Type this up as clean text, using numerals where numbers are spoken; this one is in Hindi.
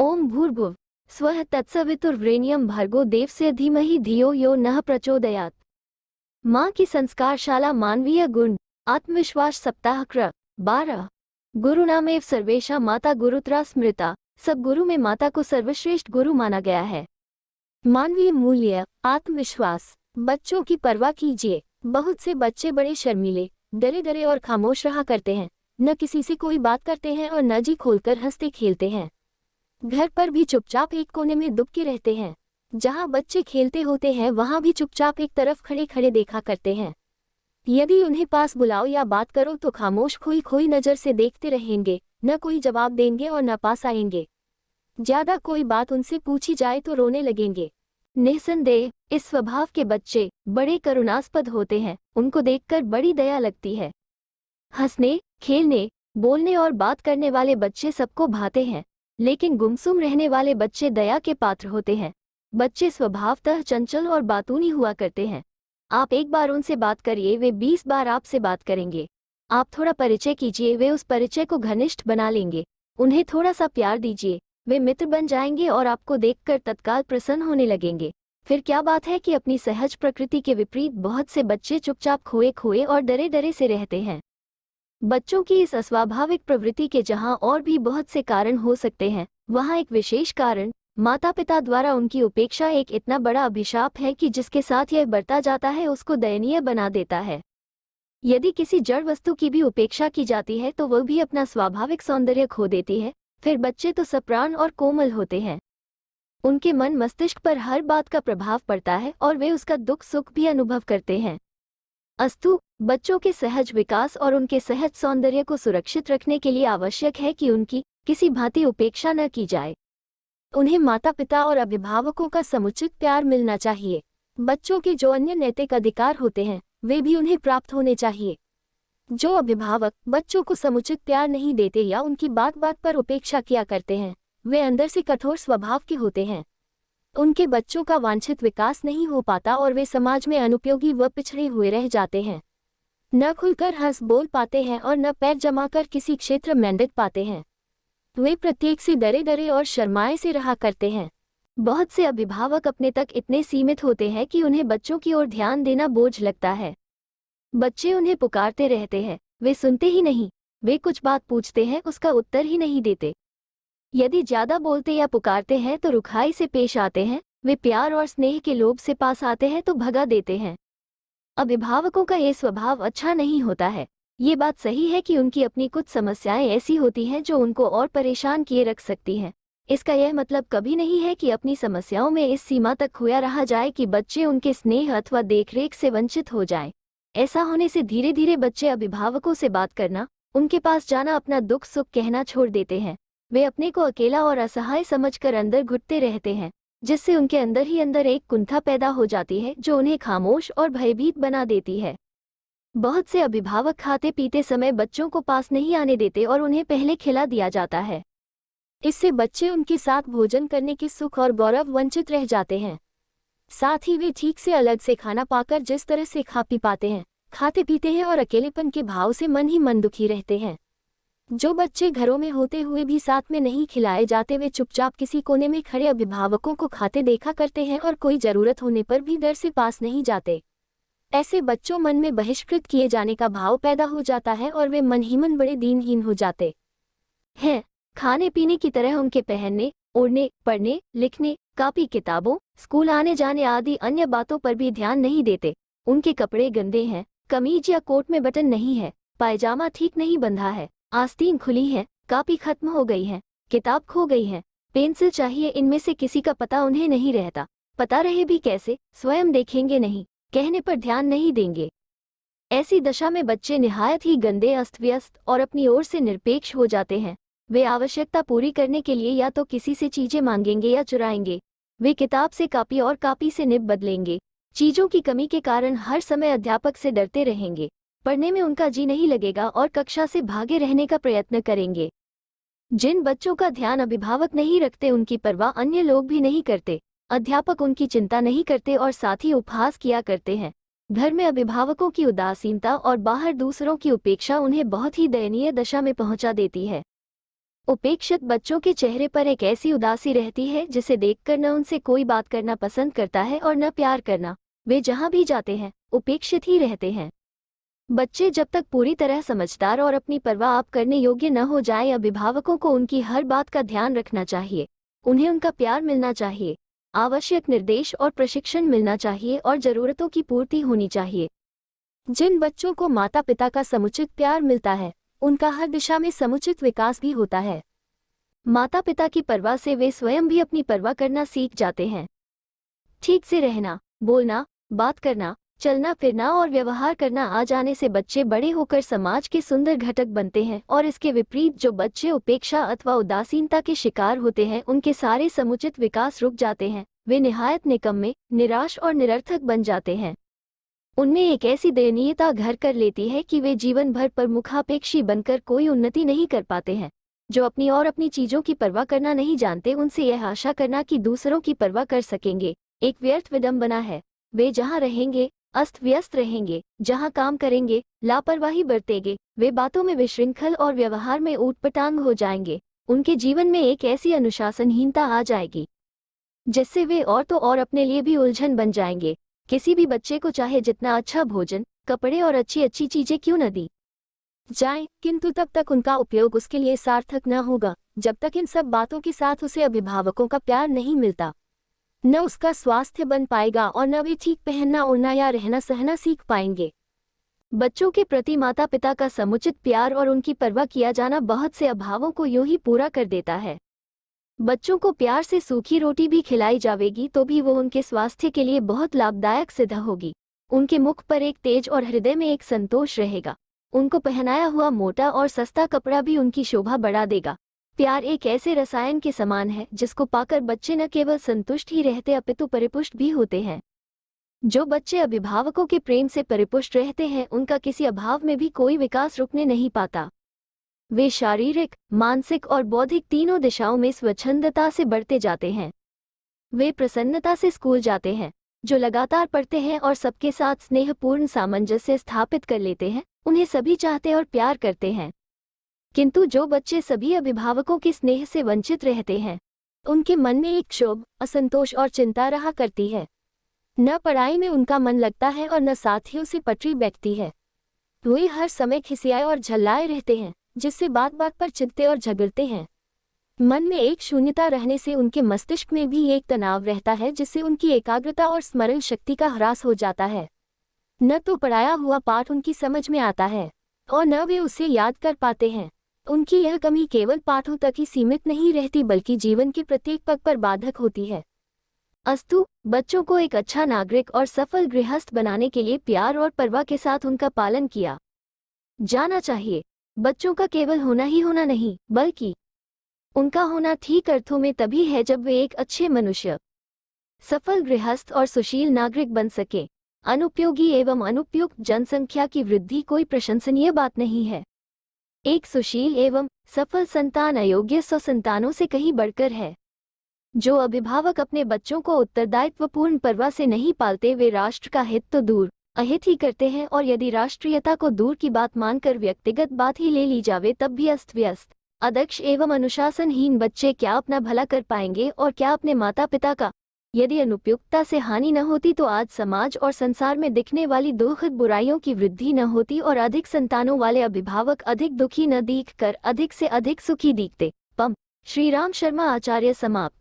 ओम भूर्भुव स्वः तत्सवितुर्वरेण्यं भर्गो देवस्य धीमहि धियो यो नः प्रचोदयात्। माँ की संस्कारशाला मानवीय गुण आत्मविश्वास सप्ताह क्र 12। गुरुनामेव सर्वेशा माता गुरुत्रा स्मृता। सब गुरु में माता को सर्वश्रेष्ठ गुरु माना गया है। मानवीय मूल्य आत्मविश्वास। बच्चों की परवाह कीजिए। बहुत से बच्चे बड़े शर्मीले, डरे डरे और खामोश रहा करते हैं। न किसी से कोई बात करते हैं और न जी खोलकर हंसते खेलते हैं। घर पर भी चुपचाप एक कोने में दुबके रहते हैं। जहाँ बच्चे खेलते होते हैं वहाँ भी चुपचाप एक तरफ खड़े खड़े देखा करते हैं। यदि उन्हें पास बुलाओ या बात करो तो खामोश खोई खोई नजर से देखते रहेंगे, न कोई जवाब देंगे और न पास आएंगे। ज्यादा कोई बात उनसे पूछी जाए तो रोने लगेंगे। निस्संदेह इस स्वभाव के बच्चे बड़े करुणास्पद होते हैं। उनको देखकर बड़ी दया लगती है। हंसने, खेलने, बोलने और बात करने वाले बच्चे सबको भाते हैं, लेकिन गुमसुम रहने वाले बच्चे दया के पात्र होते हैं। बच्चे स्वभावतः चंचल और बातूनी हुआ करते हैं। आप एक बार उनसे बात करिए, वे 20 बार आपसे बात करेंगे। आप थोड़ा परिचय कीजिए, वे उस परिचय को घनिष्ठ बना लेंगे। उन्हें थोड़ा सा प्यार दीजिए, वे मित्र बन जाएंगे और आपको देखकर तत्काल प्रसन्न होने लगेंगे। फिर क्या बात है कि अपनी सहज प्रकृति के विपरीत बहुत से बच्चे चुपचाप खोए खोए और डरे डरे से रहते हैं। बच्चों की इस अस्वाभाविक प्रवृत्ति के जहां और भी बहुत से कारण हो सकते हैं, वहां एक विशेष कारण माता पिता द्वारा उनकी उपेक्षा एक इतना बड़ा अभिशाप है कि जिसके साथ यह बढ़ता जाता है उसको दयनीय बना देता है। यदि किसी जड़ वस्तु की भी उपेक्षा की जाती है तो वह भी अपना स्वाभाविक सौंदर्य खो देती है। फिर बच्चे तो सप्राण और कोमल होते हैं। उनके मन मस्तिष्क पर हर बात का प्रभाव पड़ता है और वे उसका दुख सुख भी अनुभव करते हैं। अस्तु, बच्चों के सहज विकास और उनके सहज सौंदर्य को सुरक्षित रखने के लिए आवश्यक है कि उनकी किसी भांति उपेक्षा न की जाए। उन्हें माता पिता और अभिभावकों का समुचित प्यार मिलना चाहिए। बच्चों के जो अन्य नैतिक अधिकार होते हैं वे भी उन्हें प्राप्त होने चाहिए। जो अभिभावक बच्चों को समुचित प्यार नहीं देते या उनकी बात बात पर उपेक्षा किया करते हैं वे अंदर से कठोर स्वभाव के होते हैं। उनके बच्चों का वांछित विकास नहीं हो पाता और वे समाज में अनुपयोगी व पिछड़े हुए रह जाते हैं। न खुलकर हंस बोल पाते हैं और न पैर जमाकर किसी क्षेत्र में मंडित पाते हैं। वे प्रत्येक से डरे डरे और शर्माए से रहा करते हैं। बहुत से अभिभावक अपने तक इतने सीमित होते हैं कि उन्हें बच्चों की ओर ध्यान देना बोझ लगता है। बच्चे उन्हें पुकारते रहते हैं, वे सुनते ही नहीं। वे कुछ बात पूछते हैं, उसका उत्तर ही नहीं देते। यदि ज्यादा बोलते या पुकारते हैं तो रुखाई से पेश आते हैं। वे प्यार और स्नेह के लोभ से पास आते हैं तो भगा देते हैं। अभिभावकों का ये स्वभाव अच्छा नहीं होता है। ये बात सही है कि उनकी अपनी कुछ समस्याएं ऐसी होती हैं जो उनको और परेशान किए रख सकती हैं। इसका यह मतलब कभी नहीं है कि अपनी समस्याओं में इस सीमा तक खोया रहा जाए कि बच्चे उनके स्नेह अथवा देखरेख से वंचित हो जाएं। ऐसा होने से धीरे धीरे बच्चे अभिभावकों से बात करना, उनके पास जाना, अपना दुख सुख कहना छोड़ देते हैं। वे अपने को अकेला और असहाय समझकर अंदर घुटते रहते हैं, जिससे उनके अंदर ही अंदर एक कुंठा पैदा हो जाती है जो उन्हें खामोश और भयभीत बना देती है। बहुत से अभिभावक खाते पीते समय बच्चों को पास नहीं आने देते और उन्हें पहले खिला दिया जाता है। इससे बच्चे उनके साथ भोजन करने के सुख और गौरव वंचित रह जाते हैं। साथ ही वे ठीक से अलग से खाना पाकर जिस तरह से खा पी पाते हैं, खाते पीते हैं और अकेलेपन के भाव से मन ही मन दुखी रहते हैं। जो बच्चे घरों में होते हुए भी साथ में नहीं खिलाए जाते वे चुपचाप किसी कोने में खड़े अभिभावकों को खाते देखा करते हैं और कोई जरूरत होने पर भी डर से पास नहीं जाते। ऐसे बच्चों मन में बहिष्कृत किए जाने का भाव पैदा हो जाता है और वे मन ही मन बड़े दीनहीन हो जाते हैं। खाने पीने की तरह उनके पहनने, ओढ़ने, पढ़ने, लिखने, कापी किताबों, स्कूल आने जाने आदि अन्य बातों पर भी ध्यान नहीं देते। उनके कपड़े गंदे हैं, कमीज या कोट में बटन नहीं है, पायजामा ठीक नहीं बंधा है, आस्तीन खुली है, कापी खत्म हो गई है, किताब खो गई है, पेंसिल चाहिए, इनमें से किसी का पता उन्हें नहीं रहता। पता रहे भी कैसे, स्वयं देखेंगे नहीं, कहने पर ध्यान नहीं देंगे। ऐसी दशा में बच्चे निहायत ही गंदे, अस्त व्यस्त और अपनी ओर से निरपेक्ष हो जाते हैं। वे आवश्यकता पूरी करने के लिए या तो किसी से चीजें मांगेंगे या चुराएंगे। वे किताब से कापी और कापी से निब बदलेंगे। चीजों की कमी के कारण हर समय अध्यापक से डरते रहेंगे। पढ़ने में उनका जी नहीं लगेगा और कक्षा से भागे रहने का प्रयत्न करेंगे। जिन बच्चों का ध्यान अभिभावक नहीं रखते उनकी परवाह अन्य लोग भी नहीं करते। अध्यापक उनकी चिंता नहीं करते और साथ ही उपहास किया करते हैं। घर में अभिभावकों की उदासीनता और बाहर दूसरों की उपेक्षा उन्हें बहुत ही दयनीय दशा में पहुंचा देती है। उपेक्षित बच्चों के चेहरे पर एक ऐसी उदासी रहती है जिसे देखकर न उनसे कोई बात करना पसंद करता है और न प्यार करना। वे जहां भी जाते हैं उपेक्षित ही रहते हैं। बच्चे जब तक पूरी तरह समझदार और अपनी परवाह आप करने योग्य न हो जाए, अभिभावकों को उनकी हर बात का ध्यान रखना चाहिए। उन्हें उनका प्यार मिलना चाहिए, आवश्यक निर्देश और प्रशिक्षण मिलना चाहिए और जरूरतों की पूर्ति होनी चाहिए। जिन बच्चों को माता पिता का समुचित प्यार मिलता है उनका हर दिशा में समुचित विकास भी होता है। माता पिता की परवाह से वे स्वयं भी अपनी परवाह करना सीख जाते हैं। ठीक से रहना, बोलना, बात करना, चलना फिरना और व्यवहार करना आ जाने से बच्चे बड़े होकर समाज के सुंदर घटक बनते हैं और इसके विपरीत जो बच्चे उपेक्षा अथवा उदासीनता के शिकार होते हैं उनके सारे समुचित विकास रुक जाते हैं। वे निहायत निकम्मे, निराश और निरर्थक बन जाते हैं। उनमें एक ऐसी दयनीयता घर कर लेती है कि वे जीवन भर प्रमुखापेक्षी बनकर कोई उन्नति नहीं कर पाते हैं। जो अपनी और अपनी चीजों की परवाह करना नहीं जानते उनसे यह आशा करना कि दूसरों की परवाह कर सकेंगे एक व्यर्थ विडंबना है। वे जहां रहेंगे अस्त व्यस्त रहेंगे, जहां काम करेंगे लापरवाही बरतेंगे, वे बातों में विशृंखल और व्यवहार में ऊटपटांग हो जाएंगे। उनके जीवन में एक ऐसी अनुशासनहीनता आ जाएगी जिससे वे और तो और अपने लिए भी उलझन बन जाएंगे। किसी भी बच्चे को चाहे जितना अच्छा भोजन, कपड़े और अच्छी अच्छी चीजें क्यों न दी जाए, किंतु तब तक उनका उपयोग उसके लिए सार्थक न होगा जब तक इन सब बातों के साथ उसे अभिभावकों का प्यार नहीं मिलता। न उसका स्वास्थ्य बन पाएगा और न वे ठीक पहनना ओढ़ना या रहना सहना सीख पाएंगे। बच्चों के प्रति माता पिता का समुचित प्यार और उनकी परवाह किया जाना बहुत से अभावों को यूं ही पूरा कर देता है। बच्चों को प्यार से सूखी रोटी भी खिलाई जाएगी तो भी वो उनके स्वास्थ्य के लिए बहुत लाभदायक सिद्ध होगी। उनके मुख पर एक तेज और हृदय में एक संतोष रहेगा। उनको पहनाया हुआ मोटा और सस्ता कपड़ा भी उनकी शोभा बढ़ा देगा। प्यार एक ऐसे रसायन के समान है जिसको पाकर बच्चे न केवल संतुष्ट ही रहते अपितु परिपुष्ट भी होते हैं। जो बच्चे अभिभावकों के प्रेम से परिपुष्ट रहते हैं उनका किसी अभाव में भी कोई विकास रुकने नहीं पाता। वे शारीरिक, मानसिक और बौद्धिक तीनों दिशाओं में स्वच्छंदता से बढ़ते जाते हैं। वे प्रसन्नता से स्कूल जाते हैं। जो लगातार पढ़ते हैं और सबके साथ स्नेहपूर्ण सामंजस्य स्थापित कर लेते हैं उन्हें सभी चाहते और प्यार करते हैं। किंतु जो बच्चे सभी अभिभावकों के स्नेह से वंचित रहते हैं उनके मन में एक क्षोभ, असंतोष और चिंता रहा करती है। न पढ़ाई में उनका मन लगता है और न साथियों से पटरी बैठती है। वे हर समय खिसियाए और झल्लाए रहते हैं जिससे बात बात पर चिढ़ते और झगड़ते हैं। मन में एक शून्यता रहने से उनके मस्तिष्क में भी एक तनाव रहता है जिससे उनकी एकाग्रता और स्मरण शक्ति का ह्रास हो जाता है। न तो पढ़ाया हुआ पाठ उनकी समझ में आता है और न वे उसे याद कर पाते हैं। उनकी यह कमी केवल पाठों तक ही सीमित नहीं रहती बल्कि जीवन के प्रत्येक पग पर बाधक होती है। अस्तु, बच्चों को एक अच्छा नागरिक और सफल गृहस्थ बनाने के लिए प्यार और परवाह के साथ उनका पालन किया जाना चाहिए। बच्चों का केवल होना ही होना नहीं बल्कि उनका होना ठीक अर्थों में तभी है जब वे एक अच्छे मनुष्य, सफल गृहस्थ और सुशील नागरिक बन सके। अनुपयोगी एवं अनुपयुक्त जनसंख्या की वृद्धि कोई प्रशंसनीय बात नहीं है। एक सुशील एवं सफल संतान अयोग्य 100 संतानों से कहीं बढ़कर है। जो अभिभावक अपने बच्चों को उत्तरदायित्वपूर्ण परवाह से नहीं पालते वे राष्ट्र का हित तो दूर अहित ही करते हैं, और यदि राष्ट्रीयता को दूर की बात मानकर व्यक्तिगत बात ही ले ली जावे तब भी अस्त व्यस्त, अदक्ष एवं अनुशासनहीन बच्चे क्या अपना भला कर पाएंगे और क्या अपने माता पिता का। यदि अनुपयुक्तता से हानि न होती तो आज समाज और संसार में दिखने वाली दुखद बुराइयों की वृद्धि न होती और अधिक संतानों वाले अभिभावक अधिक दुखी न दिखकर अधिक से अधिक सुखी दिखते। पम श्रीराम शर्मा आचार्य समाप्त।